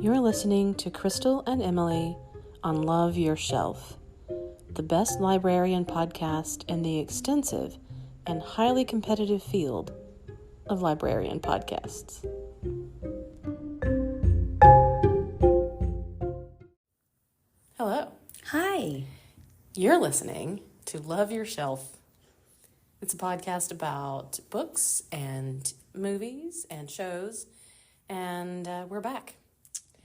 You're listening to Crystal and Emily on Love Your Shelf, the best librarian podcast in the extensive and highly competitive field of librarian podcasts. Hello. Hi. You're listening to Love Your Shelf. It's a podcast about books and movies and shows, and we're back.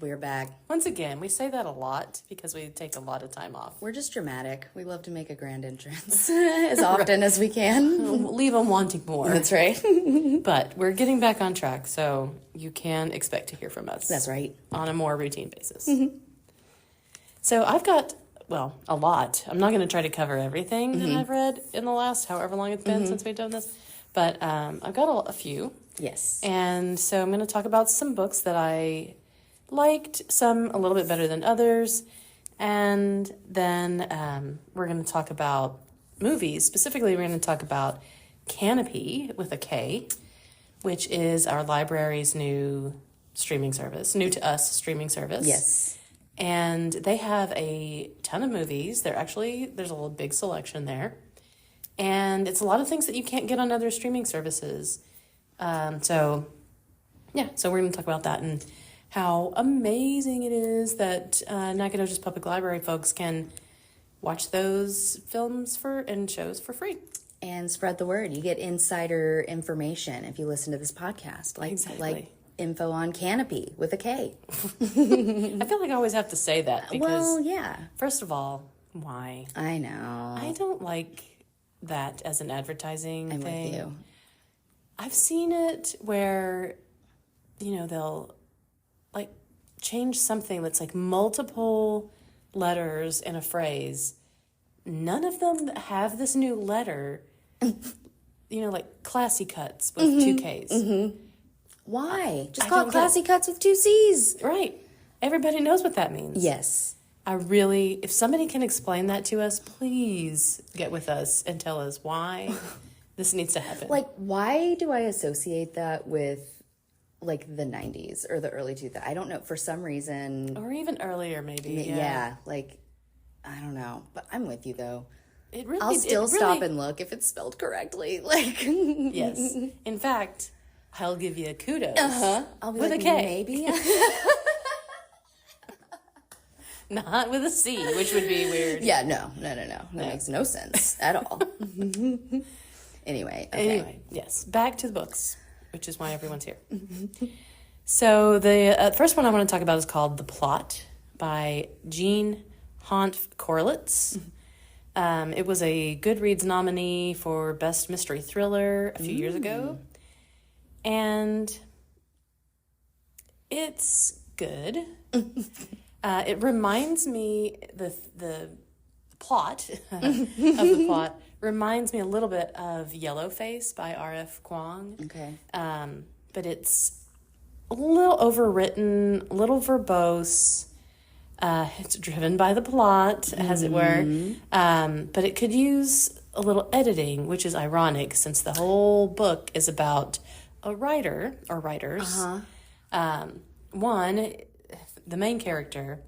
We're back. Once again, we say that a lot because we take a lot of time off. We're just dramatic. We love to make a grand entrance as often as we can. Leave them wanting more. That's right. But we're getting back on track, so you can expect to hear from us. That's right. On a more routine basis. Mm-hmm. So I've got, a lot. I'm not going to try to cover everything that I've read in the last however long it's been since we've done this. But I've got a few. Yes. And so I'm going to talk about some books that I liked, some a little bit better than others. And then we're going to talk about movies. Specifically, we're going to talk about Kanopy with a K, which is our library's new streaming service, new to us streaming service. Yes. And they have a ton of movies. There's a little big selection there. And it's a lot of things that you can't get on other streaming services. So we're going to talk about that and how amazing it is that Nacogdoches Public Library folks can watch those films and shows for free. And spread the word. You get insider information if you listen to this podcast. Like info on Kanopy with a K. I feel like I always have to say that because, first of all, why? I know. I don't like that as an advertising thing. I'm with you. I've seen it where, they'll change something that's like multiple letters in a phrase. None of them have this new letter, like classy cuts with two Ks. Mm-hmm. Why? Just call it classy cuts with two Cs. Right. Everybody knows what that means. Yes. If somebody can explain that to us, please get with us and tell us why this needs to happen. Why do I associate that with the 90s or the early 2000s? I don't know, for some reason. Or even earlier, maybe. Yeah, I don't know. But I'm with you, though. I'll still stop and look if it's spelled correctly. Yes. In fact, I'll give you a kudos. I'll be with a K. Maybe. Not with a C, which would be weird. Yeah, no. That makes no sense at all. Anyway, yes. Back to the books, which is why everyone's here. So the first one I want to talk about is called The Plot by Jean Hanff Korelitz. It was a Goodreads nominee for Best Mystery Thriller a few years ago. And it's good. It reminds me, the plot of the plot reminds me a little bit of Yellowface by R.F. Kuang. Okay. But it's a little overwritten, a little verbose. It's driven by the plot, as it were. But it could use a little editing, which is ironic since the whole book is about a writer or writers. The main character,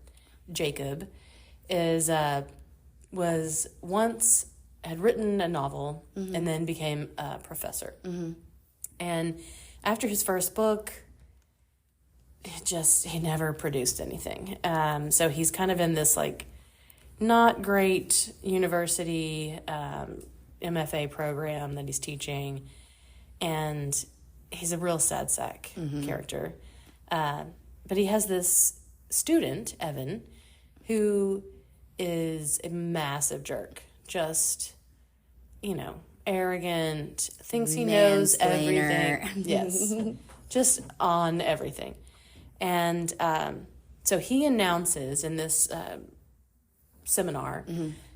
Jacob, had written a novel and then became a professor. And after his first book, he never produced anything. So he's kind of in this not great university MFA program that he's teaching, and he's a real sad sack character. But he has this student, Evan, who is a massive jerk. Just, arrogant, thinks he knows everything. Yes. Just on everything. And so he announces in this seminar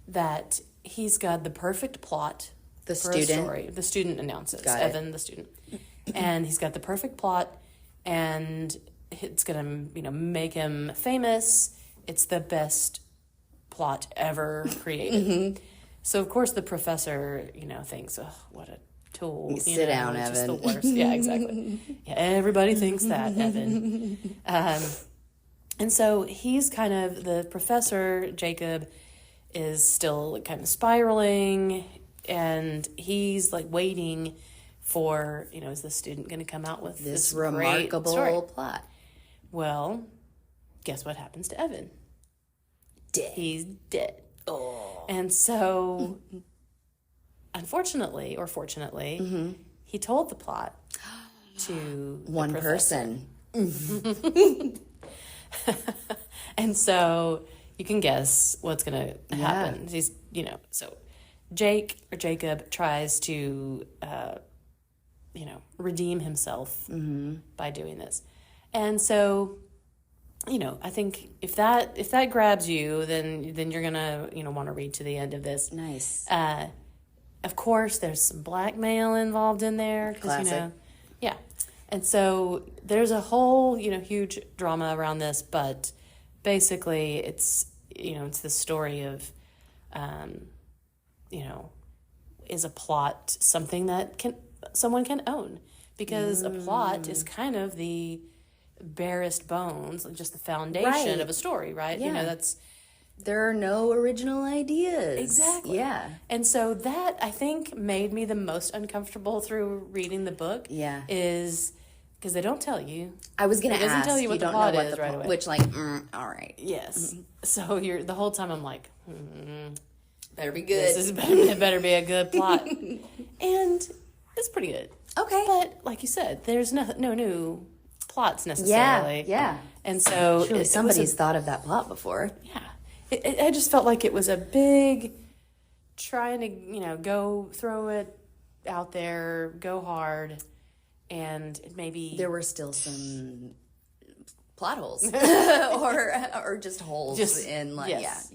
that he's got the perfect plot for a story. The student announces, Evan, the student. And he's got the perfect plot, and it's going to, make him famous. It's the best plot ever created. So, of course, the professor, thinks, oh, what a tool. Sit down, Evan. Just the worst. Yeah, exactly. Yeah, everybody thinks that, Evan. And so he's kind of, the professor, Jacob, is still like, kind of spiraling, and he's like waiting for, is the student going to come out with this remarkable plot? Well, guess what happens to Evan? Dead. He's dead. Oh. And so, unfortunately, or fortunately, he told the plot to one person. And so you can guess what's going to happen. He's, so Jacob tries to, redeem himself by doing this. And so, I think if that grabs you, then you're gonna, want to read to the end of this. Nice. Of course, there's some blackmail involved in there. Classic. Yeah. And so there's a whole, huge drama around this, but basically it's, it's the story of, is a plot something that someone can own? Because a plot is kind of the barest bones, just the foundation of a story, right? Yeah. There are no original ideas. Exactly. Yeah. And so that, I think, made me the most uncomfortable through reading the book. Yeah. Is because they don't tell you. I was going to ask. It doesn't tell you what the plot is right away. Which, all right. Yes. So the whole time I'm like, better be good. It better be a good plot. And it's pretty good. Okay. But like you said, there's no new plots necessarily. Yeah. And so surely somebody's thought of that plot before. Yeah. I just felt like it was a big trying to, go throw it out there, go hard, and maybe there were still some plot holes or just holes in like yes.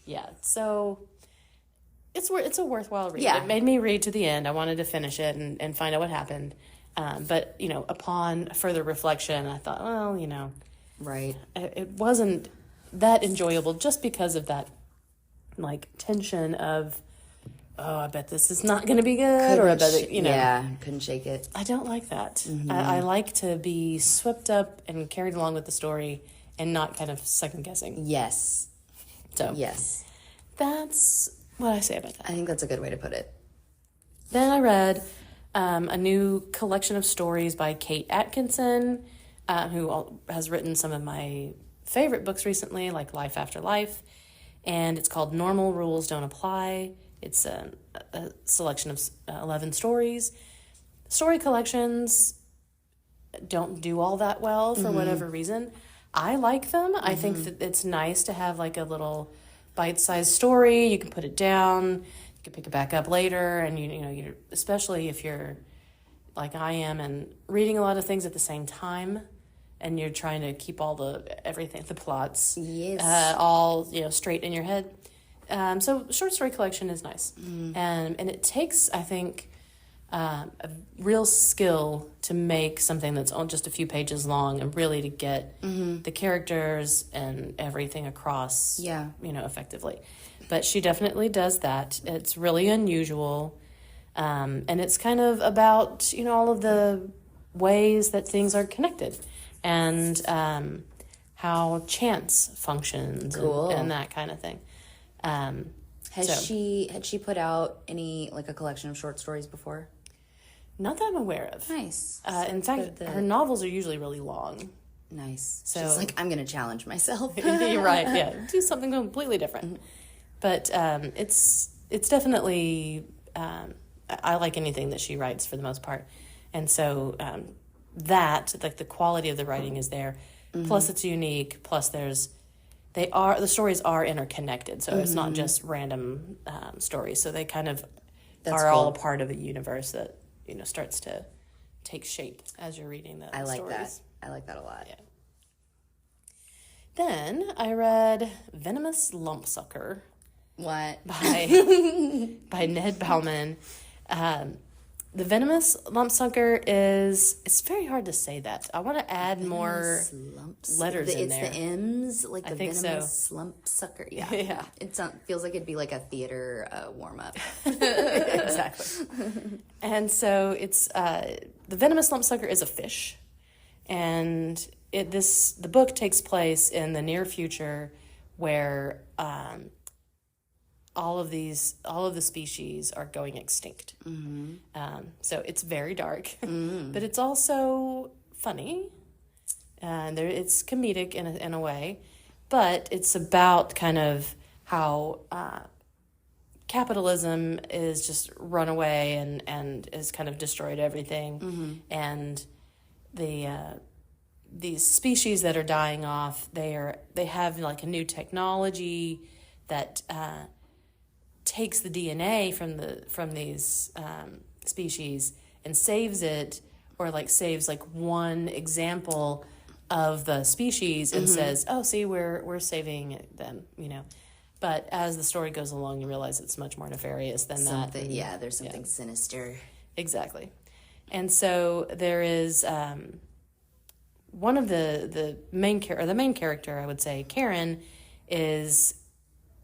Yeah. So it's a worthwhile read. Yeah. It made me read to the end. I wanted to finish it and find out what happened. But upon further reflection, I thought, well, right. It wasn't that enjoyable just because of that like tension of, I bet this is not going to be good, or I bet couldn't shake it. I don't like that. I like to be swept up and carried along with the story and not kind of second guessing. Yes. So yes, that's what I say about that. I think that's a good way to put it. Then I read a new collection of stories by Kate Atkinson, who has written some of my favorite books recently, like Life After Life, and it's called Normal Rules Don't Apply. It's a selection of 11 stories. Story collections don't do all that well for whatever reason. I like them. I think that it's nice to have like a little bite-sized story. You can put it down, you can pick it back up later, and you especially if you're like I am and reading a lot of things at the same time, and you're trying to keep all the plots, all straight in your head. So short story collection is nice, and it takes, I think, a real skill to make something that's on just a few pages long and really to get the characters and everything across, effectively. But she definitely does that. It's really unusual, and it's kind of about all of the ways that things are connected, and how chance functions, and that kind of thing. Had she put out any like a collection of short stories before? Not that I'm aware of. Nice. In fact, her novels are usually really long. Nice. So she's like, I'm going to challenge myself. You're right. Yeah, do something completely different. But it's definitely I like anything that she writes for the most part, and so that like the quality of the writing is there. Plus, it's unique. Plus, the stories are interconnected, so it's not just random stories. So they kind of are all a part of a universe that starts to take shape as you're reading the stories. I like that a lot. Yeah. Then I read Venomous Lumpsucker. What? By Ned Baumann. The Venomous Lumpsucker it's very hard to say that. I want to add more letters in there. It's the M's, like the Venomous so. Lumpsucker. Yeah. Yeah. It feels like it'd be like a theater warm-up. Exactly. And so it's, the Venomous Lumpsucker is a fish. And the book takes place in the near future, where all of the species are going extinct. So it's very dark, but it's also funny. It's comedic in a way, but it's about kind of how capitalism is just run away and has kind of destroyed everything. And these species that are dying off, they have like a new technology that takes the DNA from these species and saves it, or like saves like one example of the species and says, oh, see, we're saving them, But as the story goes along, you realize it's much more nefarious than that. Yeah, there's something sinister. Exactly. And so there is one of the main character, I would say, Karen, is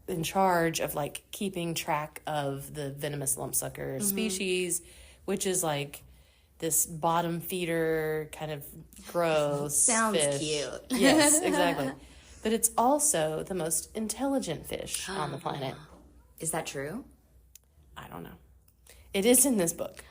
in charge of like keeping track of the venomous lumpsucker species, which is like this bottom feeder kind of gross Sounds fish. cute. Yes, exactly. But it's also the most intelligent fish on the planet. Is that true? I don't know. It is in this book.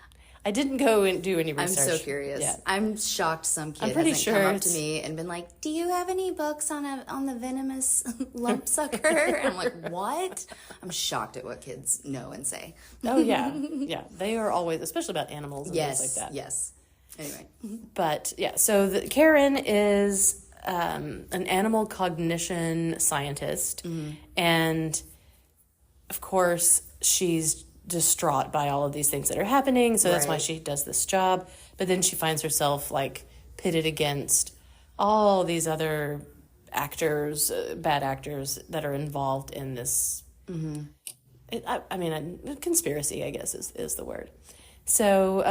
I didn't go and do any research. I'm so curious. Yeah. I'm shocked some kid pretty hasn't sure come up to me and been like, "Do you have any books on the venomous lumpsucker?" And I'm like, "What?" I'm shocked at what kids know and say. Oh yeah, yeah. They are always, especially about animals and things like that. Yes. Anyway, but yeah. So Karen is an animal cognition scientist, and of course she's distraught by all of these things that are happening, so that's why she does this job. But then she finds herself like pitted against all these other actors, bad actors that are involved in this a conspiracy, I guess is the word. So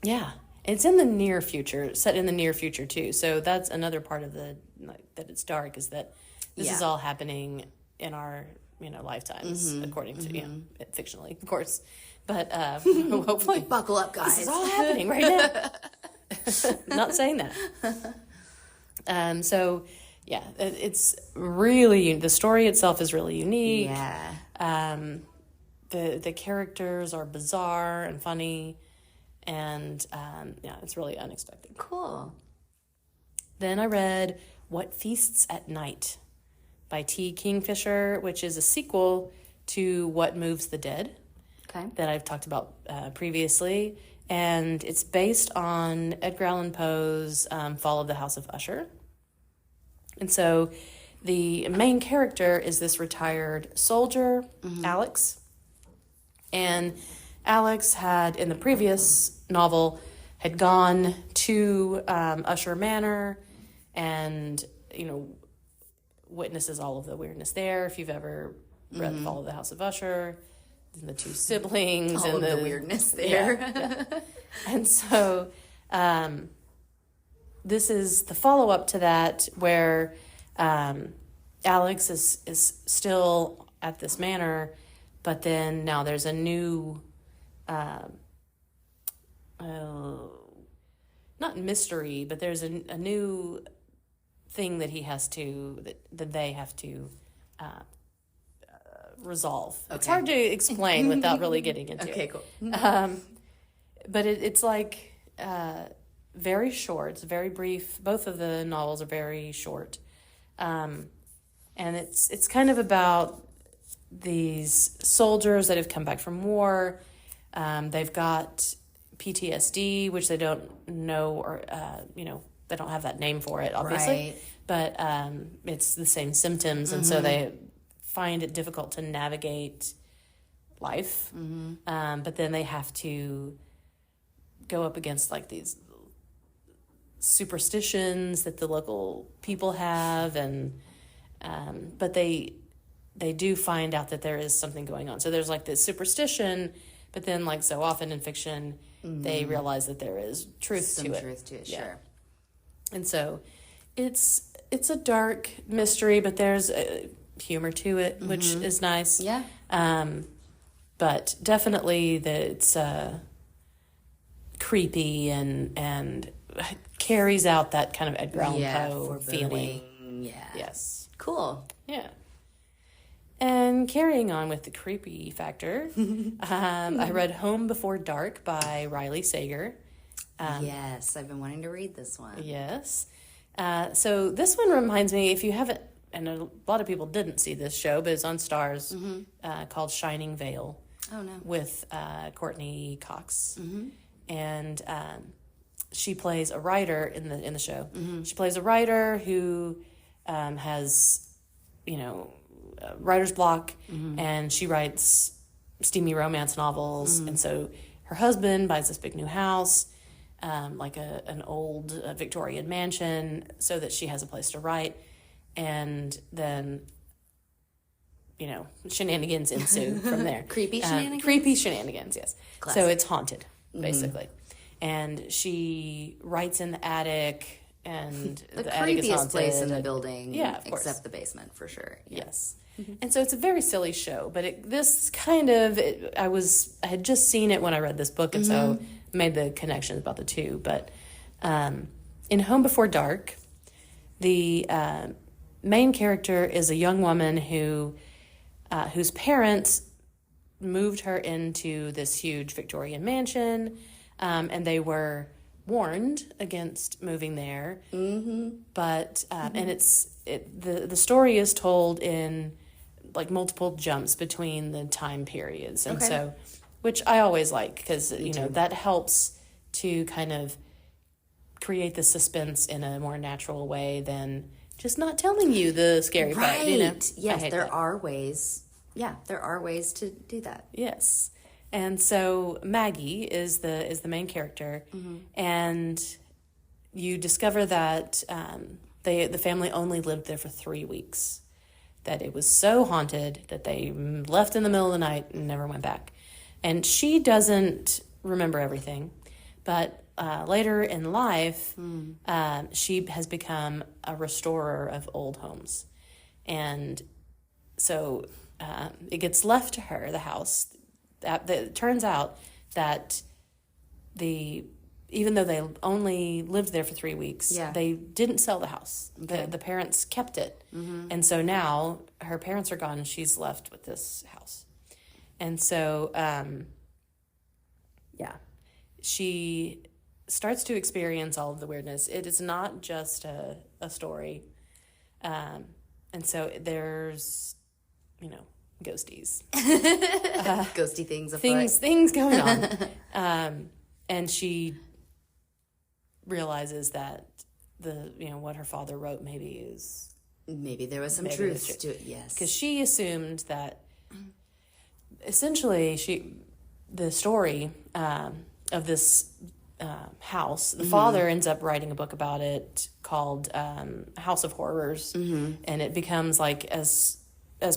yeah, it's in the near future, set in the near future too, so that's another part of that it's dark, is that this is all happening in our lifetimes, according to, fictionally, of course. But hopefully... buckle up, guys. This is all happening right now. Not saying that. So, yeah, it's really... The story itself is really unique. Yeah. The characters are bizarre and funny. And, it's really unexpected. Cool. Then I read What Feasts at Night by T. Kingfisher, which is a sequel to What Moves the Dead, that I've talked about previously. And it's based on Edgar Allan Poe's Fall of the House of Usher. And so the main character is this retired soldier, Alex. And Alex had, in the previous novel, had gone to Usher Manor and, witnesses all of the weirdness there. If you've ever read Fall of the House of Usher, and the two siblings, all and of the weirdness there. Yeah. And so this is the follow-up to that, where Alex is still at this manor, but then now there's a new not mystery, but there's a new thing that he has to, that they have to resolve. Okay. It's hard to explain without really getting into it. Okay, cool. But it's like very short. It's very brief. Both of the novels are very short. And it's kind of about these soldiers that have come back from war. They've got PTSD, which they don't know, or they don't have that name for it, obviously. Right. But it's the same symptoms, and so they find it difficult to navigate life. But then they have to go up against like these superstitions that the local people have, and but they do find out that there is something going on. So there's like this superstition, but then like so often in fiction, they realize that there is truth to it. Truth to it, yeah. Sure. And so it's a dark mystery, but there's humor to it, which is nice. Yeah. But definitely that it's creepy and carries out that kind of Edgar Allan Poe foreboding. feeling. Yeah. Yes. Cool. Yeah. And carrying on with the creepy factor, I read Home Before Dark by Riley Sager. Yes, I've been wanting to read this one. Yes. So this one reminds me, if you haven't, and a lot of people didn't see this show, but it's on Stars, called Shining Vale. Oh, no. With Courtney Cox. And she plays a writer in the show. She plays a writer who has, writer's block, and she writes steamy romance novels. And so her husband buys this big new house, like an old Victorian mansion, so that she has a place to write. And then, shenanigans ensue from there. Creepy shenanigans? Creepy shenanigans, yes. Classic. So it's haunted, basically. And she writes in the attic, and the attic is haunted. creepiest place in the building, yeah, of course. except the basement, for sure. Yeah. Yes. And so it's a very silly show, but I had just seen it when I read this book, and so made the connections about the two. But in Home Before Dark, the main character is a young woman whose parents moved her into this huge Victorian mansion, and they were warned against moving there. But and the story is told in like multiple jumps between the time periods, and so, which I always like, because that helps to kind of create the suspense in a more natural way than just not telling you the scary part. Yes, there are ways. Yeah, there are ways to do that. Yes. And so Maggie is the main character, and you discover that the family only lived there for 3 weeks, that it was so haunted that they left in the middle of the night and never went back. And she doesn't remember everything, but later in life, she has become a restorer of old homes. And so it gets left to her, the house. It turns out that even though they only lived there for 3 weeks, they didn't sell the house. Okay. The parents kept it. And so now her parents are gone and she's left with this house. And so, she starts to experience all of the weirdness. It is not just a story. And so there's, ghosties. Ghosty things afoot. Things going on. And she realizes that what her father wrote maybe there was some truth to it. Yes, because she assumed that essentially the story of this house, the father ends up writing a book about it called House of Horrors, and it becomes like as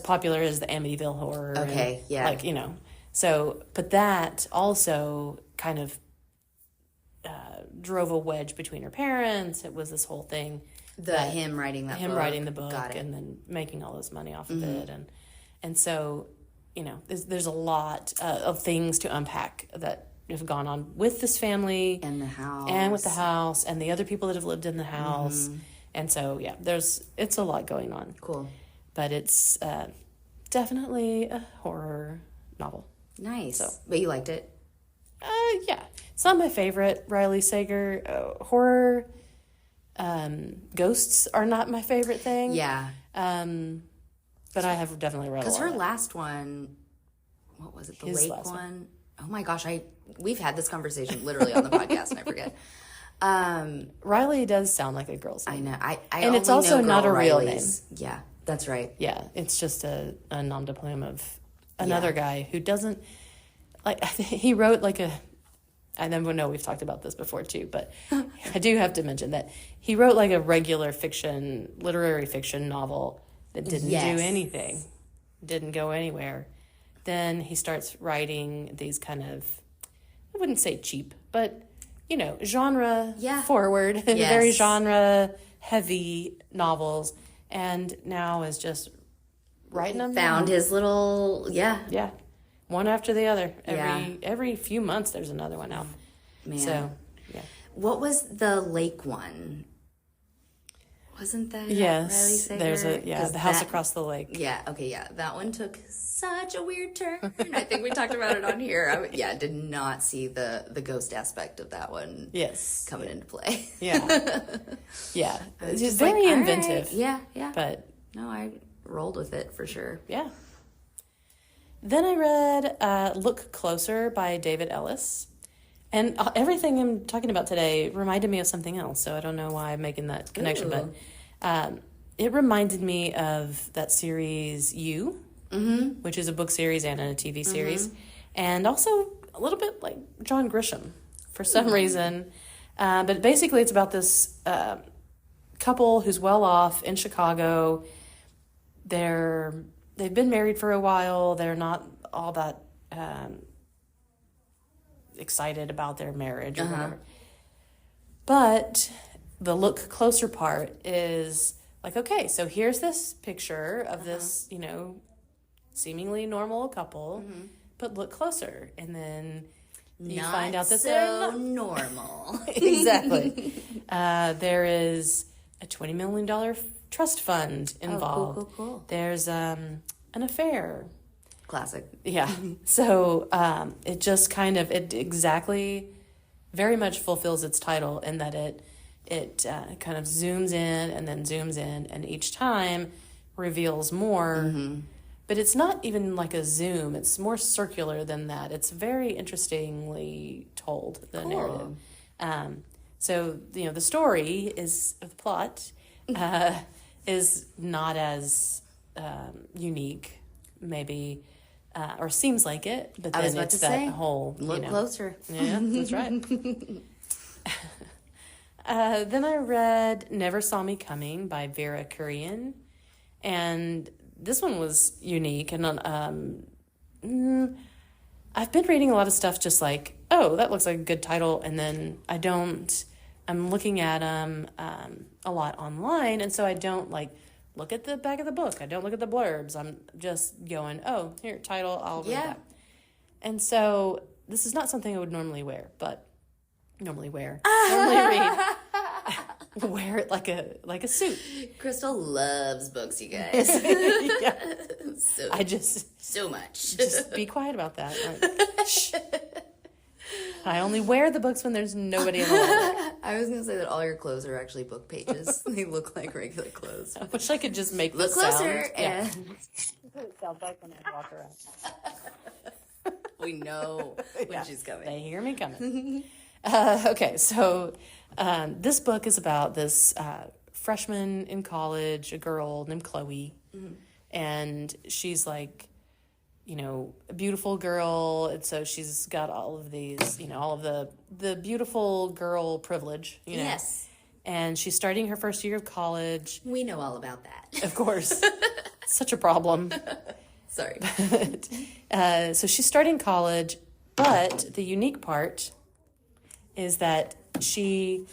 popular as the Amityville Horror. Okay, and, so, but that also kind of drove a wedge between her parents. It was this whole thing. Him writing the book, and then making all this money off of it, and so there's a lot of things to unpack that have gone on with this family and the house, and with the house, and the other people that have lived in the house, and so it's a lot going on. Cool, but it's definitely a horror novel. Nice, so, but you liked it. Yeah, it's not my favorite Riley Sager horror. Ghosts are not my favorite thing. Yeah. But I have definitely read a lot. Because her last one, what was it? The lake one? Oh my gosh, we've had this conversation literally on the podcast and I forget. Riley does sound like a girl's name. I know. And it's also not a real name. Yeah, that's right. Yeah, it's just a nom de plume of another guy who doesn't, he wrote I never know, we've talked about this before too, but I do have to mention that he wrote a regular literary fiction novel that didn't do anything, didn't go anywhere. Then he starts writing these kind of, I wouldn't say cheap, but, genre forward, very genre heavy novels, and now is just writing them Found down. His little, Yeah. One after the other. Every few months there's another one out. Man. So, yeah. What was the lake one? Wasn't that Yes, Riley Sager? there's the house that, across the lake. Yeah, okay, yeah. That one took such a weird turn. I think we talked about it on here. Did not see the ghost aspect of that one coming into play. Yeah. Yeah. It's just like, very inventive. Right. Yeah. But no, I rolled with it for sure. Yeah. Then I read Look Closer by David Ellis. And everything I'm talking about today reminded me of something else, so I don't know why I'm making that connection. Ooh. But it reminded me of that series You, which is a book series and a TV series. And also a little bit like John Grisham for some reason. But basically it's about this couple who's well off in Chicago. They've been married for a while. They're not all that excited about their marriage or whatever. But the look closer part is like, okay, so here's this picture of this, seemingly normal couple, but look closer. And then you find out that they're not normal. Exactly. There is a $20 million trust fund involved. Oh, cool. There's an affair. Classic. Yeah. So it just kind of, it exactly very much fulfills its title in that it kind of zooms in and then zooms in and each time reveals more. But it's not even like a zoom. It's more circular than that. It's very interestingly told, the narrative. So, the story the plot is not as unique, maybe, or seems like it, but then it's that whole, look closer. Yeah, that's right. Then I read Never Saw Me Coming by Vera Kurian, and this one was unique, and I've been reading a lot of stuff just like, oh, that looks like a good title, and then I'm looking at them a lot online, and so I don't look at the back of the book. I don't look at the blurbs. I'm just going, oh, here, title, I'll read that. And so this is not something I would normally read. Normally read. Wear it like a suit. Crystal loves books, you guys. Yeah. So much. Just be quiet about that. Shh. I only wear the books when there's nobody in the world. I was going to say that all your clothes are actually book pages. They look like regular clothes. I wish I could just make look the closer sound. and That's what it sounds like when I walk around. we know when she's coming. They hear me coming. Okay, so this book is about this freshman in college, a girl named Chloe, and she's like, a beautiful girl, and so she's got all of these, all of the beautiful girl privilege, Yes. And she's starting her first year of college. We know all about that. Of course. Such a problem. Sorry. So she's starting college, but the unique part is that she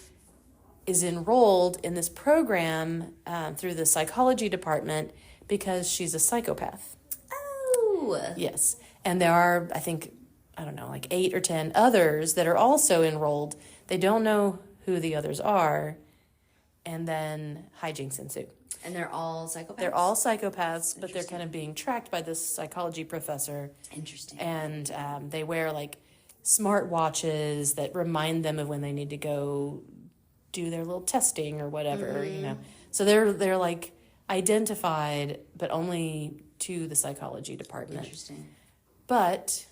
is enrolled in this program through the psychology department because she's a psychopath. Oh. Yes. And there are, I think, 8 or 10 others that are also enrolled. They don't know who the others are. And then hijinks ensue. And they're all psychopaths? They're all psychopaths, but they're kind of being tracked by this psychology professor. Interesting. And they wear smart watches that remind them of when they need to go do their little testing or whatever, So they're identified, but only to the psychology department. Interesting. But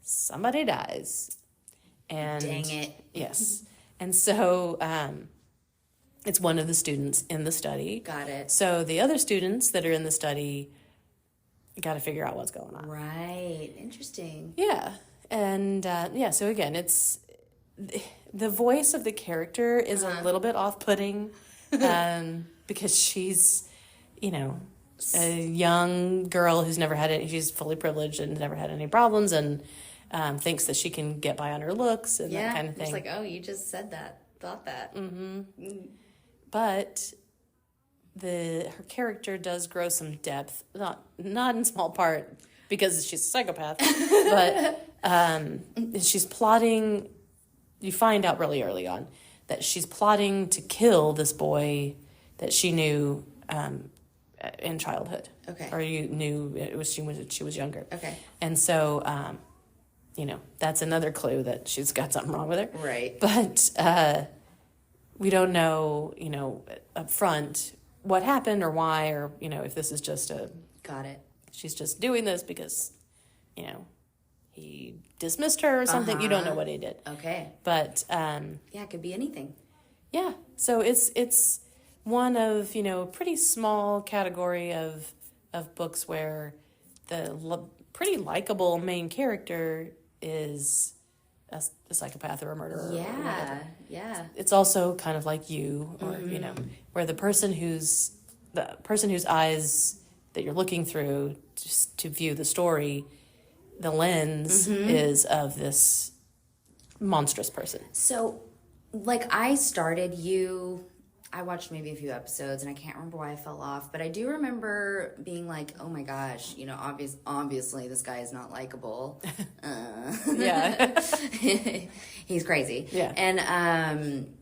somebody dies. And dang it. Yes. And so it's one of the students in the study. Got it. So the other students that are in the study got to figure out what's going on. Right. Interesting. Yeah. And so again, it's the voice of the character is a little bit off-putting because she's, a young girl who's never had any, she's fully privileged and never had any problems and thinks that she can get by on her looks and that kind of thing. It's you just said that, thought that. Mm-hmm. But her character does grow some depth, not in small part because she's a psychopath, but she's plotting. You find out really early on that she's plotting to kill this boy that she knew in childhood. Okay. Or you knew she was younger. Okay. And so, that's another clue that she's got something wrong with her. Right. But we don't know, up front what happened or why, or, if this is just Got it. she's just doing this because, he dismissed her or something. You don't know what he did. Okay. But, it could be anything. yeah. So it's one of, a pretty small category of books where the pretty likable main character is a psychopath or a murderer. Yeah, or whatever. yeah. It's also kind of like you, or where the person whose eyes that you're looking through just to view the story, the lens is of this monstrous person. So, I watched maybe a few episodes and I can't remember why I fell off, but I do remember being like, oh my gosh, obviously this guy is not likable. Yeah. He's crazy. Yeah. And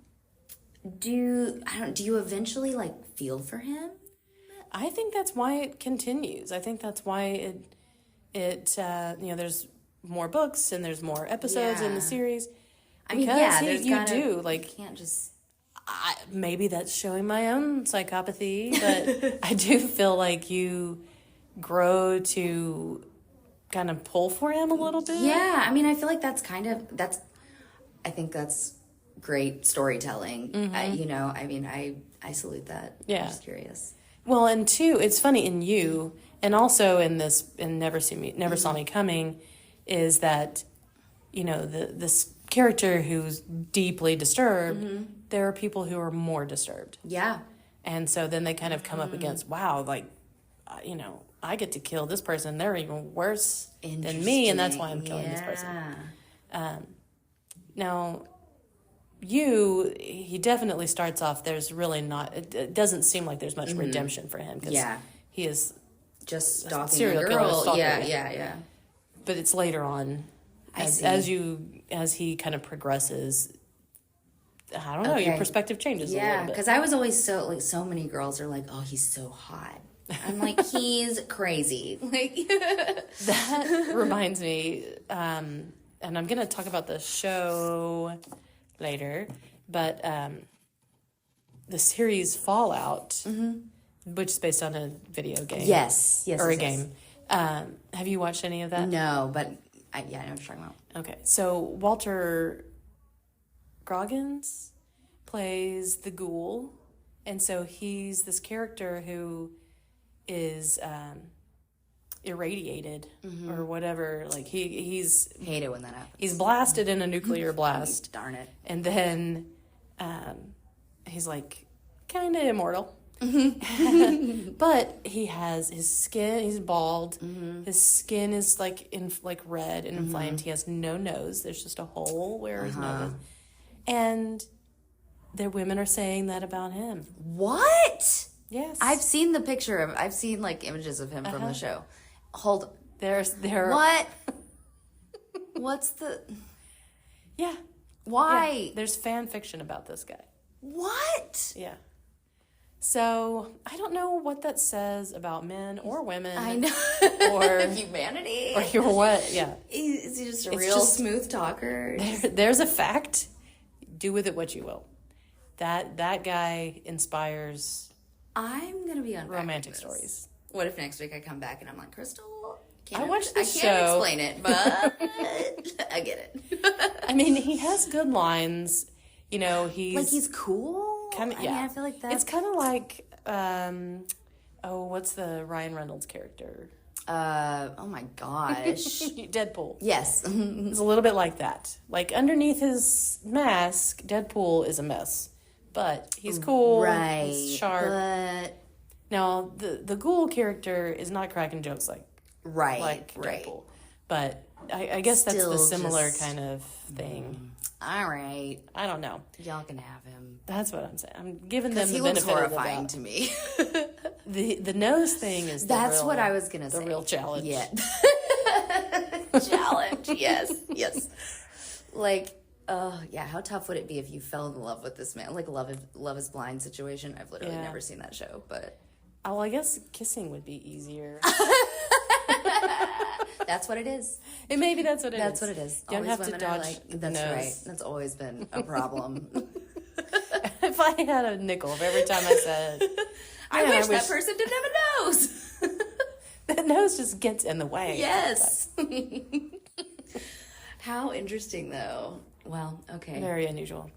do you eventually feel for him? I think that's why it continues. I think that's why it there's more books and there's more episodes in the series. Because you can't just... maybe that's showing my own psychopathy, but I do feel like you grow to kind of pull for him a little bit. Yeah, I feel like I think that's great storytelling. I salute that. Yeah. I'm just curious. Well, and two, it's funny in you, and also in Never Saw Me Coming, is that, this character who's deeply disturbed, there are people who are more disturbed. Yeah. And so then they kind of come up against, wow, I get to kill this person. They're even worse than me, and that's why I'm killing this person. Now, he definitely starts off, there's really not, it doesn't seem like there's much redemption for him. Cause he is just stalking serial a girl. stalker. Yeah. But it's later on, as he kind of progresses, I don't know, your perspective changes a little bit. Because I was always so many girls are like, oh, he's so hot. I'm like, he's crazy. That reminds me, and I'm going to talk about the show later, but the series Fallout, which is based on a video game. Yes. Or a game. Have you watched any of that? No, but I know what you're talking about. Okay, so Walter Goggins plays the ghoul, and so he's this character who is irradiated or whatever. Like he's hate it when that happens. He's blasted in a nuclear blast. Darn it! And then he's kind of immortal. But he has his skin. He's bald. His skin is red and inflamed. He has no nose. There's just a hole where his nose is. And the women are saying that about him. What? Yes. I've seen images of him from the show. Hold. What? What's the? Yeah. Why? Yeah. There's fan fiction about this guy. What? Yeah. So I don't know what that says about men or women. I know. Or humanity. Or your what? Yeah. Is he just a real smooth talker? There's a fact. Do with it what you will. That guy inspires. I'm gonna be on romantic stories. What if next week I come back and I'm like, Crystal? I watched the show. I can't explain it, but I get it. He has good lines. He's cool. I feel like that's... It's kind of like, what's the Ryan Reynolds character? Oh my gosh. Deadpool. Yes. It's a little bit like that. Underneath his mask, Deadpool is a mess. But he's cool. Right. He's sharp. But... Now, the ghoul character is not cracking jokes like Deadpool. But I guess that's the similar kind of thing. All right. I don't know. Y'all can have him. That's what I'm saying. I'm giving them the benefit of the doubt. He looks horrifying to me. The nose thing is what I was going to say. The real challenge. Yeah. Challenge. Yes. Oh, yeah. How tough would it be if you fell in love with this man? Like Love is Blind situation. I've literally never seen that show, but... Oh, well, I guess kissing would be easier. That's what it is. And maybe that's what it is. That's what it is. You don't have to dodge the that's nose. Right. That's always been a problem. If I had a nickel of every time I said... I wish that person didn't have a nose. That nose just gets in the way. Yes. How interesting, though. Well, okay. Very unusual.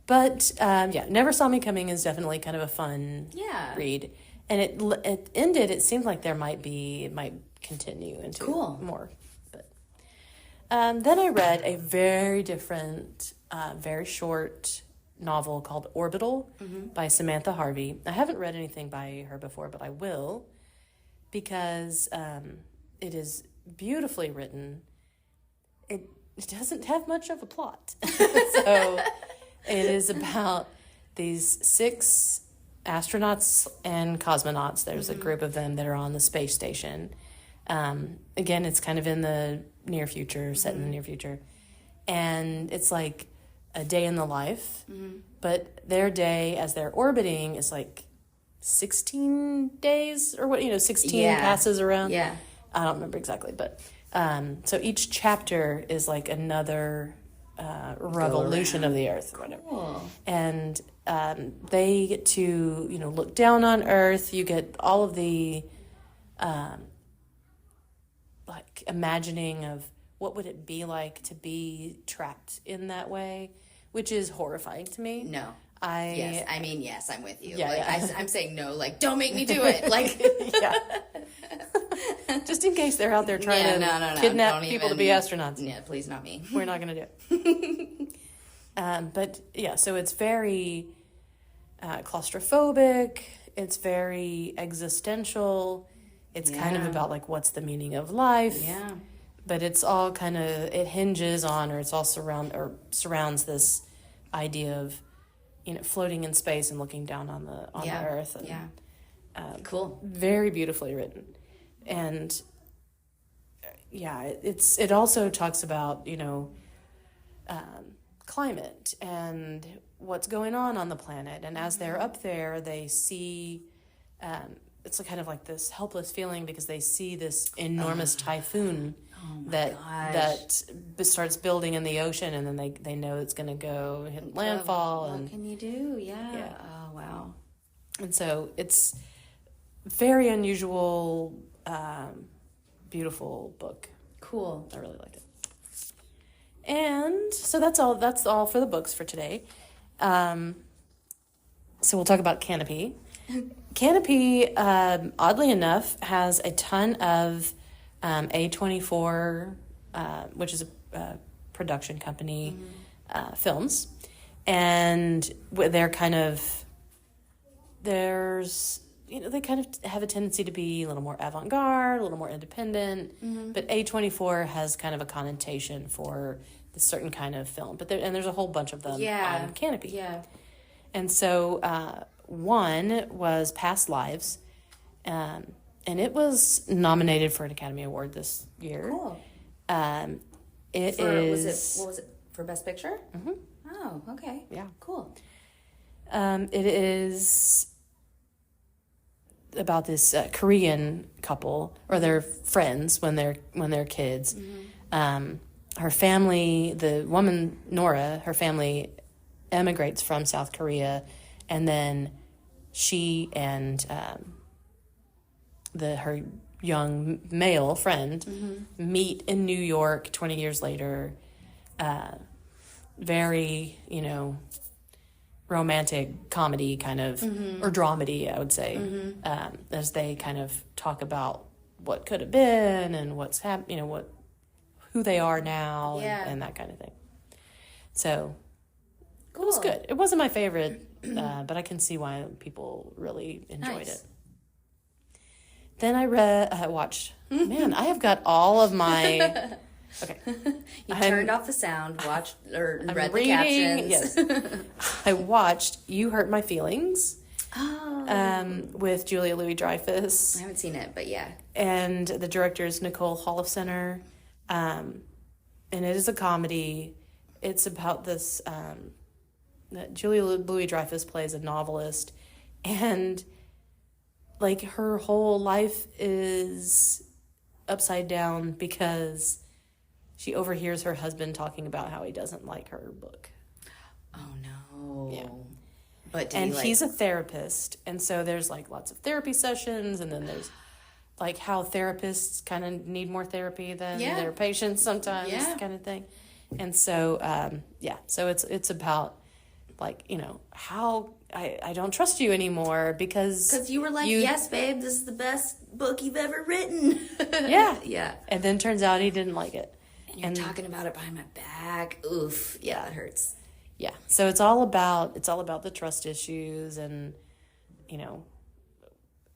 But, Never Saw Me Coming is definitely kind of a fun read. And it ended, it seemed like it might continue into more. But then I read a very different, very short novel called Orbital by Samantha Harvey. I haven't read anything by her before, but I will, because it is beautifully written. It doesn't have much of a plot. So it is about these 6 astronauts and cosmonauts. There's a group of them that are on the space station. Again, it's kind of in the near future, set in the near future. And it's like a day in the life, but their day as they're orbiting is like 16 days or 16 passes around. Yeah. I don't remember exactly, but so each chapter is like another revolution of the Earth or whatever. Cool. And they get to, look down on Earth. You get all of the like imagining of what would it be like to be trapped in that way, which is horrifying to me. No. Yes, I'm with you. Yeah, I'm saying no, like, don't make me do it. Like, just in case they're out there trying to kidnap people to be astronauts. Yeah, please, not me. We're not going to do it. But so it's very claustrophobic. It's very existential. It's kind of about like what's the meaning of life. Yeah. But it's all kind of, it hinges on, or it's all surrounds this idea of, floating in space and looking down on the Earth. And, cool. Very beautifully written. And it also talks about, climate and what's going on the planet. And as they're up there, they see, it's kind of like this helpless feeling because they see this enormous typhoon that starts building in the ocean, and then they know it's going to go hit landfall. What can you do? Yeah. Oh, wow. And so it's very unusual, beautiful book. Cool. I really liked it. And so that's all for the books for today. So we'll talk about Kanopy. Kanopy, oddly enough, has a ton of A24, which is a production company, films. And they're kind of, they kind of have a tendency to be a little more avant-garde, a little more independent. But A24 has kind of a connotation for a certain kind of film. But there's a whole bunch of them on Kanopy. Yeah. And so one was Past Lives. And it was nominated for an Academy Award this year. Cool. What was it for Best Picture? Mm-hmm. Oh, okay. Yeah. Cool. It is about this Korean couple, or their friends when they're kids. Her family, the woman Nora, her family emigrates from South Korea, and then she and her young male friend meet in New York 20 years later. Very, romantic comedy kind of, or dramedy, I would say, as they kind of talk about what could have been and what's happened, who they are now, and that kind of thing. So cool. It was good. It wasn't my favorite, but I can see why people really enjoyed it. Then I watched. Man, I have got all of my. Okay. You turned off the sound, watched or read the captions. Yes. I watched You Hurt My Feelings. With Julia Louis-Dreyfus. I haven't seen it, but yeah. And the director is Nicole Holofcener. And it is a comedy. it's about this, that Julia Louis-Dreyfus plays a novelist, and, like, her whole life is upside down because she overhears her husband talking about how he doesn't like her book. Oh, no. Yeah. But he's a therapist, and so there's, like, lots of therapy sessions, and then there's, like, how therapists kind of need more therapy than their patients sometimes, kind of thing. And so, so it's about, like, you know, how I don't trust you anymore because you were like, yes, babe, this is the best book you've ever written. Yeah. And then turns out he didn't like it. And you're talking about it behind my back. Oof. Yeah, it hurts. Yeah. So it's all about the trust issues and, you know,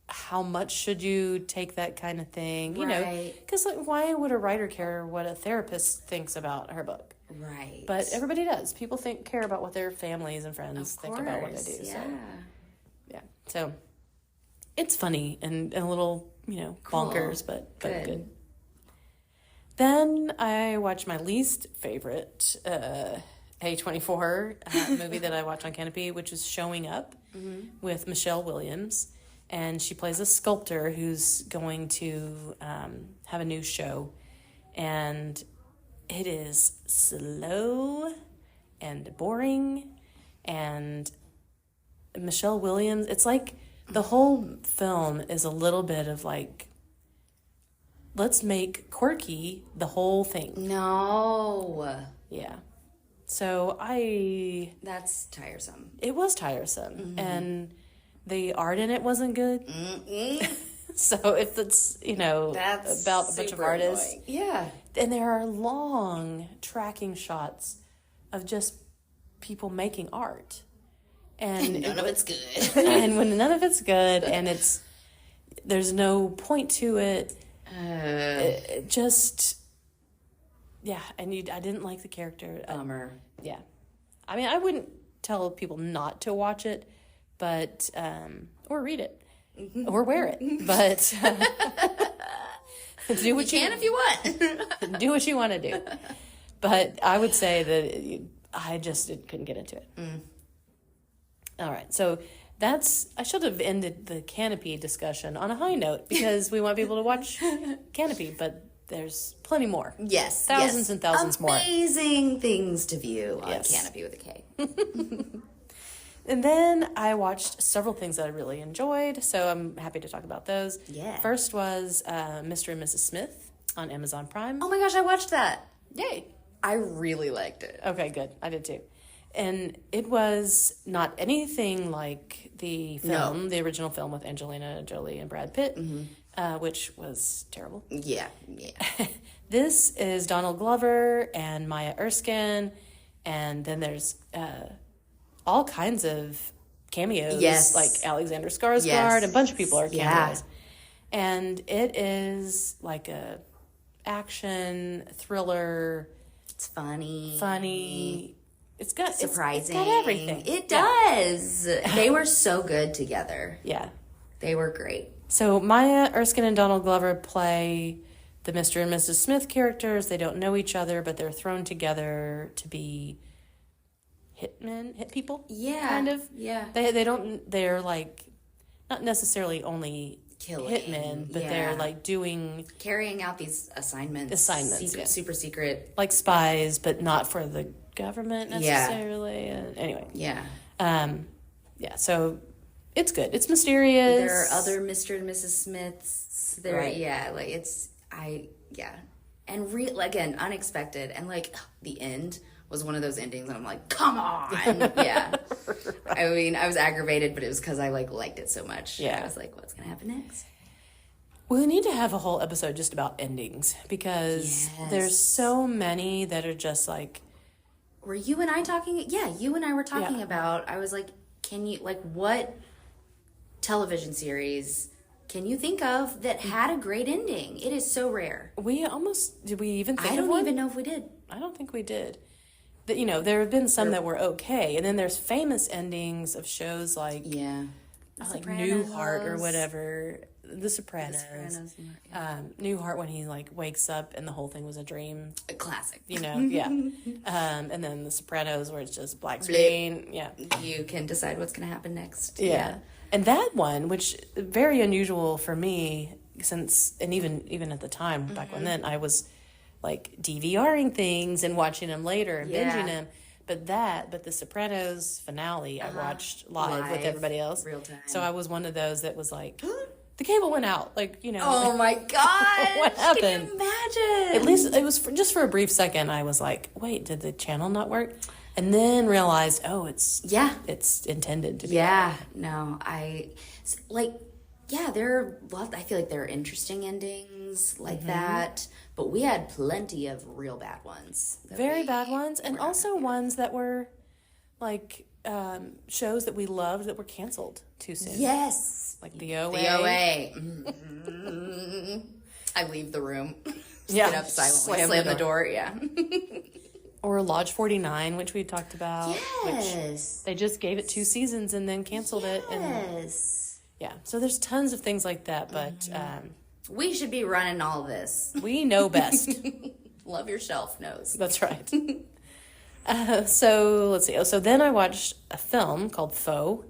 how much should you take that kind of thing, you know, because, like, why would a writer care what a therapist thinks about her book? Right. But everybody does. People care about what their families and friends think about what they do. Yeah. So it's funny and a little, you know, bonkers, but good. Then I watched my least favorite A24 movie that I watch on Kanopy, which is Showing Up with Michelle Williams. And she plays a sculptor who's going to have a new show. And it is slow and boring. And Michelle Williams, it's like the whole film is a little bit of like, let's make quirky the whole thing. No. Yeah. So that's tiresome. It was tiresome. And the art in it wasn't good. So if it's, you know, that's about a bunch of artists. Annoying. Yeah. And there are long tracking shots of just people making art. And none of it's good. And when none of it's good and there's no point to it. It just, yeah. And I didn't like the character. Bummer. Yeah. I mean, I wouldn't tell people not to watch it, but, or read it. Or wear it, but do what you can if you want. Do what you want to do. But I would say that I just couldn't get into it. All right, so I should have ended the Kanopy discussion on a high note because we want people to watch Kanopy, but there's plenty more. Yes, thousands and thousands more. Amazing things to view on Kanopy with a K. And then I watched several things that I really enjoyed, so I'm happy to talk about those. Yeah. First was Mr. and Mrs. Smith on Amazon Prime. Oh my gosh, I watched that. Yay. I really liked it. Okay, good. I did too. And it was not anything like the film, the original film with Angelina Jolie and Brad Pitt, which was terrible. Yeah. This is Donald Glover and Maya Erskine, and then there's all kinds of cameos, like Alexander Skarsgård, a bunch of people are cameos. And it is like a action thriller. It's funny. It's got surprising. It's got everything. It does. They were so good together. Yeah. They were great. So Maya Erskine and Donald Glover play the Mr. and Mrs. Smith characters. They don't know each other, but they're thrown together to be hit people. Yeah. Kind of. Yeah. They're like not necessarily only killing hitmen, but they're like carrying out these assignments, super secret, like spies, but not for the government necessarily. Anyway. Yeah. So it's good. It's mysterious. There are other Mr. and Mrs. Smiths. And again, unexpected, and like the end was one of those endings, and I'm like, come on, yeah. I mean, I was aggravated, but it was because I liked it so much. Yeah, I was like, what's gonna happen next? We need to have a whole episode just about endings because there's so many that are just like. Were you and I talking? Yeah, you and I were talking about. I was like, can you what television series can you think of that had a great ending? It is so rare. Did we even think of one? I don't even know if we did. I don't think we did. There have been some that were okay, and then there's famous endings of shows like Newhart or whatever The Sopranos. Newhart when he like wakes up and the whole thing was a dream. A classic. You know, yeah. And then The Sopranos where it's just black screen. Yeah. You can decide what's going to happen next. Yeah. And that one, which very unusual for me, and even at the time back when then, I was like DVRing things and watching them later and binging them. But The Sopranos finale, I watched live with everybody else. Real time. So I was one of those that was like, the cable went out. Like, you know. Oh my God. What happened? Can you imagine? At least it was just for a brief second. I was like, wait, did the channel not work? And then realized, it's intended to be. Yeah. No, there are lots, I feel like there are interesting endings like that. But we had plenty of real bad ones. Very bad ones. And also ones that were like shows that we loved that were canceled too soon. Yes. Like the OA. The OA. Mm-hmm. I leave the room. Get up silently. Slam the door. Yeah. Or Lodge 49, which we talked about. Yes. Which they just gave it 2 seasons and then canceled it. Yes. Yeah. So there's tons of things like that. But we should be running all this. we know best. Love Yourself knows. That's right. So let's see. So then I watched a film called Foe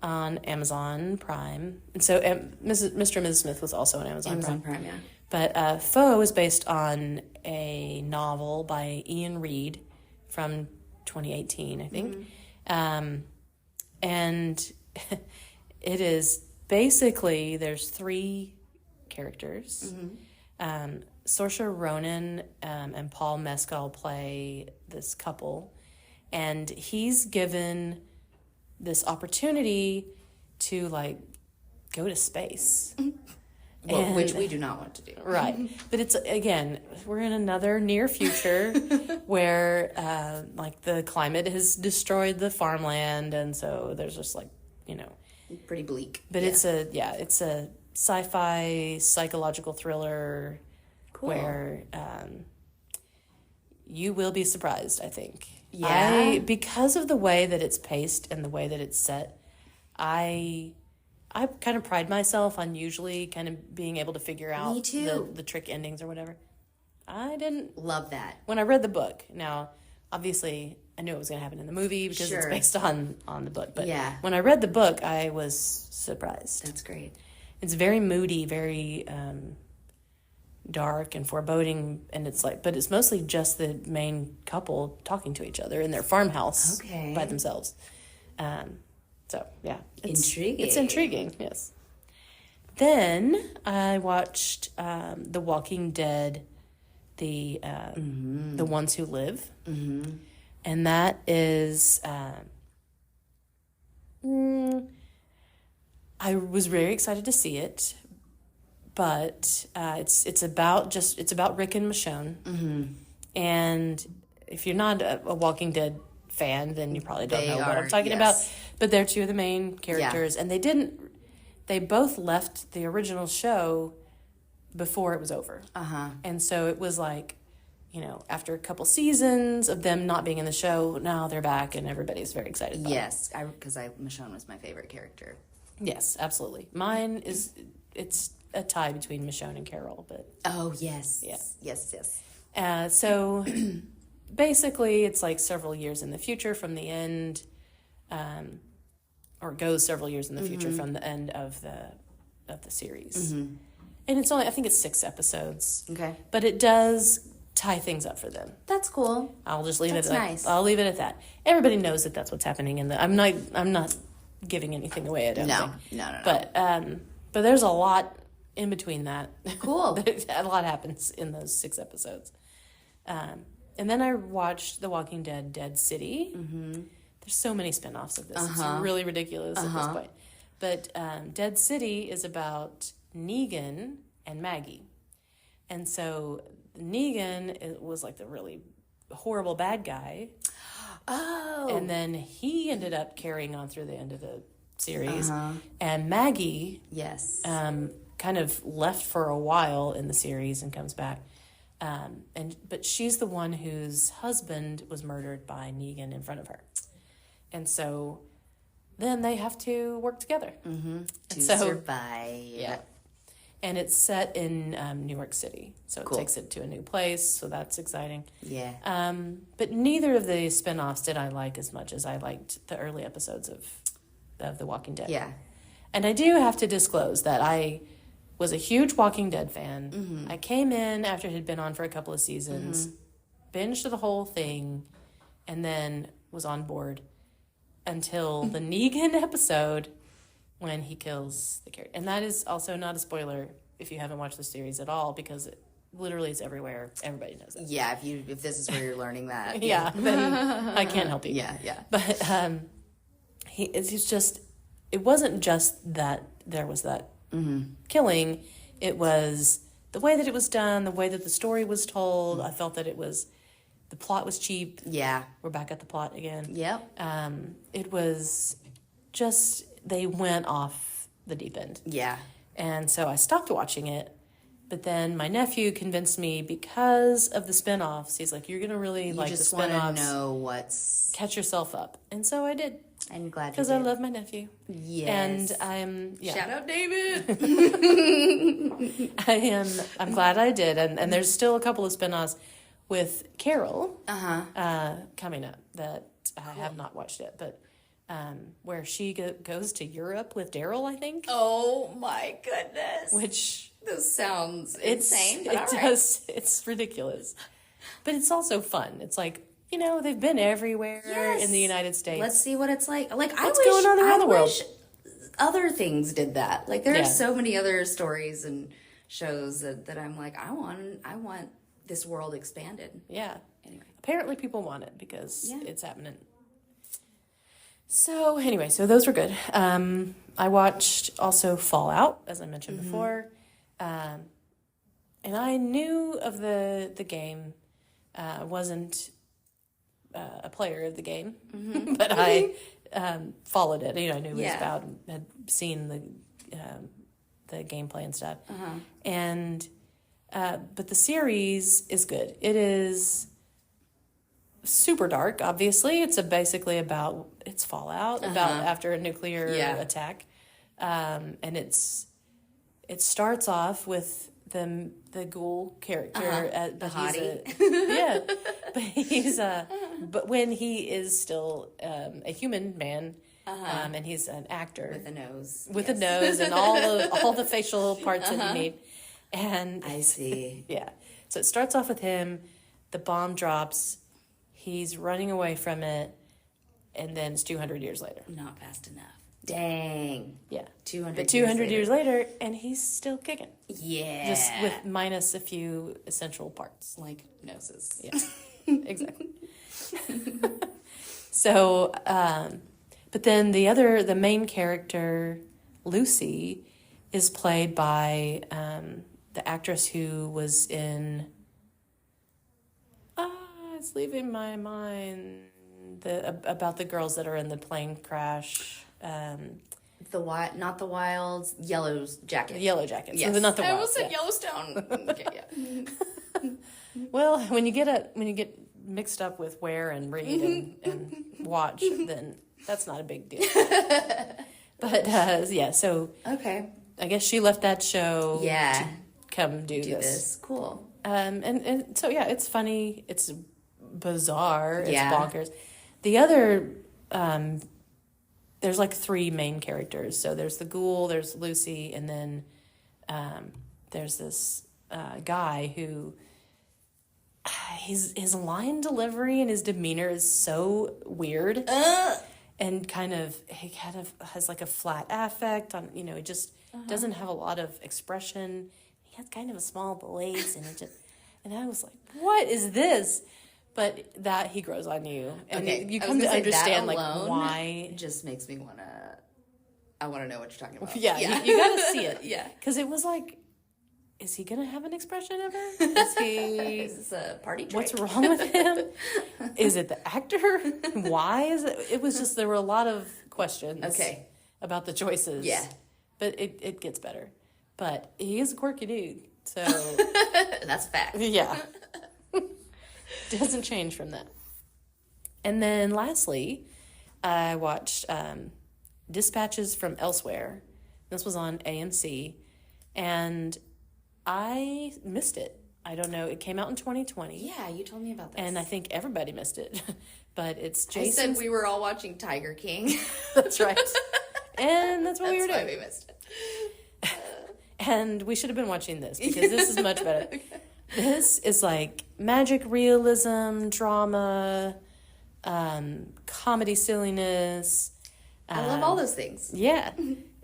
on Amazon Prime. And so Mr. and Mrs. Smith was also on Amazon Prime, yeah. But Foe is based on a novel by Ian Reid from 2018, I think. And it is basically, there's 3 characters. Saoirse Ronan and Paul Mescal play this couple. And he's given this opportunity to, like, go to space. Well, which we do not want to do. Right. But it's, again, we're in another near future where, like, the climate has destroyed the farmland, and so there's just, like, you know. Pretty bleak. But it's a sci-fi psychological thriller where you will be surprised, I think. Yeah. Because of the way that it's paced and the way that it's set, I kind of pride myself on usually kind of being able to figure out the trick endings or whatever. I didn't love that when I read the book. Now, obviously, I knew it was going to happen in the movie because it's based on the book. But when I read the book, I was surprised. That's great. It's very moody, very dark and foreboding, and but it's mostly just the main couple talking to each other in their farmhouse by themselves. So, yeah. Intriguing. It's intriguing, yes. Then I watched The Walking Dead, the Ones Who Live. Mm-hmm. And that is... I was very excited to see it, but it's about Rick and Michonne. And if you're not a Walking Dead fan, then you probably don't know what I'm talking about. But they're 2 of the main characters, and they both left the original show before it was over. And so it was like, you know, after a couple seasons of them not being in the show, now they're back and everybody's very excited about it. Because Michonne was my favorite character. Yes, absolutely. Mine it's a tie between Michonne and Carol, but... Oh, yes. Yeah. Yes. So basically it's like several years in the future from the end, or it goes several years in the future from the end of the series. And it's only, I think it's 6 episodes. Okay. But it does tie things up for them. That's cool. I'll just leave it nice. I'll leave it at that. Everybody knows that that's what's happening I'm not giving anything away, I don't think. No. But there's a lot in between that. Cool. A lot happens in those 6 episodes. And then I watched The Walking Dead, Dead City. There's so many spinoffs of this. It's really ridiculous at this point. But Dead City is about Negan and Maggie. And so Negan was like the really horrible bad guy. Oh. And then he ended up carrying on through the end of the series. And Maggie kind of left for a while in the series and comes back. But she's the one whose husband was murdered by Negan in front of her. And so then they have to work together. To survive. Yeah. And it's set in New York City. So it takes it to a new place. So that's exciting. Yeah. But neither of the spinoffs did I like as much as I liked the early episodes of The Walking Dead. Yeah. And I do have to disclose that I was a huge Walking Dead fan. Mm-hmm. I came in after it had been on for a couple of seasons, binged the whole thing, and then was on board until the Negan episode when he kills the character. And that is also not a spoiler if you haven't watched the series at all, because it literally is everywhere. Everybody knows it. Yeah, if this is where you're learning that. Yeah, then I can't help you. Yeah. But he's just, it wasn't just that there was that killing. It was the way that it was done, the way that the story was told. I felt that the plot was cheap. Yeah. We're back at the plot again. Yep. It was just, they went off the deep end. Yeah. And so I stopped watching it. But then my nephew convinced me, because of the spinoffs, he's like, you're going to really like the spinoffs. You just want to know what's... Catch yourself up. And so I did. I'm glad you did. Because I love my nephew. Yes. And Shout out David! I'm glad I did. And there's still a couple of spinoffs with Carol coming up that I have not watched yet. But where she goes to Europe with Daryl, I think. Oh my goodness! Which this sounds insane, but it's ridiculous, but it's also fun. It's like, they've been everywhere in the United States. Let's see what it's like. Like, what's going on around the world? Wish other things did that. Like, there are so many other stories and shows that I'm like, I want this world expanded. Yeah. Anyway, apparently people want it because it's happening. So anyway, those were good. I watched also Fallout, as I mentioned before. And I knew of the game, wasn't a player of the game, but I followed it. I knew it was about, had seen the gameplay and stuff. And but the series is good. It is super dark, obviously. It's basically about, it's Fallout, about after a nuclear attack. And it starts off with the ghoul character, the hottie. But when he is still a human man, and he's an actor with a nose and all the facial parts that you need. And I see. Yeah. So it starts off with him, the bomb drops, he's running away from it, and then it's 200 years later. Not fast enough. Dang. Yeah. 200 years later, and he's still kicking. Yeah. Just with minus a few essential parts. Like noses. Yeah. Exactly. So, but then the main character, Lucy, is played by the actress who was in... it's leaving my mind. About the girls that are in the plane crash. Not the Wilds, Yellow Jackets. Yellow Jackets. Yes. So not the I Wilds. almost said Yellowstone. Okay, yeah. Well, when you get mixed up with wear and read and watch, then that's not a big deal. But so okay. I guess she left that show to come do this. Cool. And so it's funny, it's bizarre, it's bonkers. The other there's like three main characters. So there's the ghoul, there's Lucy, and then there's this guy who his line delivery and his demeanor is so weird. And he kind of has like a flat affect on, he just doesn't have a lot of expression. He has kind of a small voice, and I was like, what is this? But that he grows on you, and you come to understand like why. It just makes me I want to know what you're talking about. Yeah. You got to see it. Yeah, because it was like, is he gonna have an expression ever? Is he? Is this a party trick? What's wrong with him? Is it the actor? Why is it? It was just, there were a lot of questions. About the choices. Yeah, but it gets better. But he is a quirky dude, so that's a fact. Yeah. Doesn't change from that. And then lastly, I watched Dispatches from Elsewhere. This was on AMC. And I missed it. I don't know. It came out in 2020. Yeah, you told me about this. And I think everybody missed it. But it's I Jason. said we were all watching Tiger King. That's right. And that's what we were doing. That's why we missed it. And we should have been watching this because this is much better. Okay. This is like magic realism, drama, comedy silliness. I love all those things. Yeah.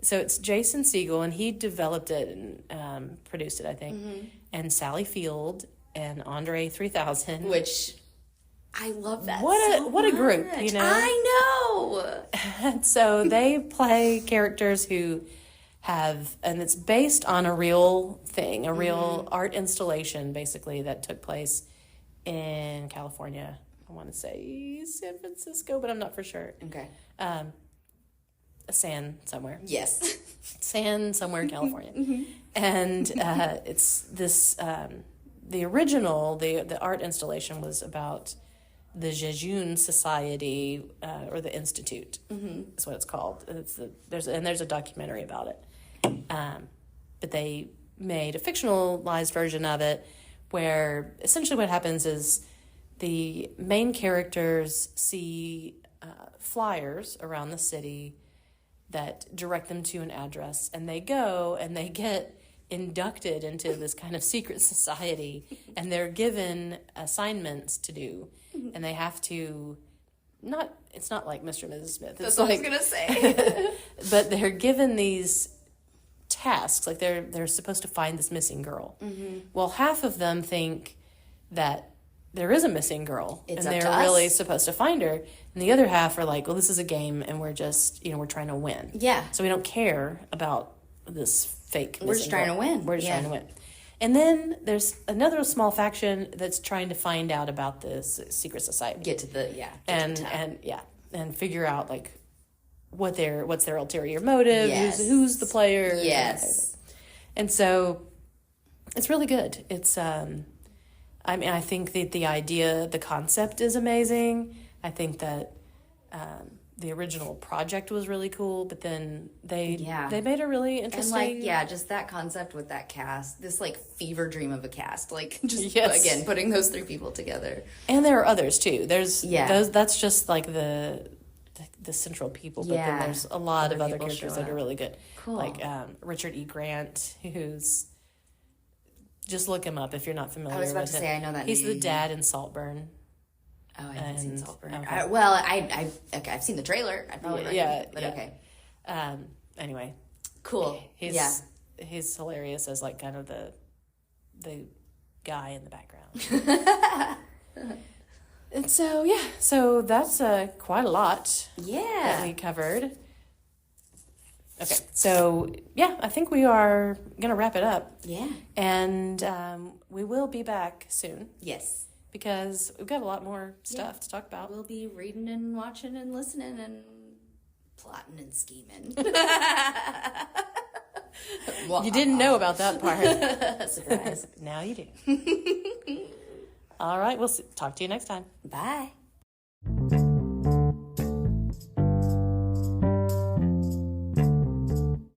So it's Jason Segel, and he developed it and produced it, I think. Mm-hmm. And Sally Field and Andre 3000. Which I love that. What a group, you know? I know. And so they play characters who have, and it's based on a real thing, a real art installation, basically, that took place in California. I want to say San Francisco, but I'm not for sure. Okay. San somewhere. Yes. San somewhere in California. And it's this, the original, the art installation was about the Jejun Society, or the Institute, is what it's called. There's a documentary about it. But they made a fictionalized version of it where essentially what happens is the main characters see flyers around the city that direct them to an address, and they go and they get inducted into this kind of secret society, and they're given assignments to do, and they have to it's not like Mr. and Mrs. Smith. That's what I was gonna say. But they're given these tasks, like they're supposed to find this missing girl. Well, half of them think that there is a missing girl, and they're really supposed to find her, and the other half are like, well, this is a game, and we're just, we're trying to win. Yeah. So we don't care about this fake We're just trying to win. We're just trying to win. And then there's another small faction that's trying to find out about this secret society. Get to the and figure out like what's their ulterior motive, who's the player. Yes. And so it's really good. It's I think that the idea, the concept is amazing. I think that the original project was really cool, but then they made a really interesting... And just that concept with that cast, this like fever dream of a cast, like just again putting those three people together. And there are others too. There's that's just like the central people, but then there's a lot of other characters that are really good. Cool. Like Richard E. Grant, who's... Just look him up if you're not familiar with him. I was about to say, I know that He's name. the dad in Saltburn. Oh, I haven't seen Saltburn. Okay. I've seen the trailer. I'd probably recognize it, but okay. Anyway. Cool. He's hilarious as like kind of the guy in the background. And so that's quite a lot. That we covered. Okay, so I think we are going to wrap it up. Yeah. And we will be back soon. Yes. Because we've got a lot more stuff to talk about. We'll be reading and watching and listening and plotting and scheming. You didn't know about that part. Surprise. Now you do. All right, we'll talk to you next time. Bye.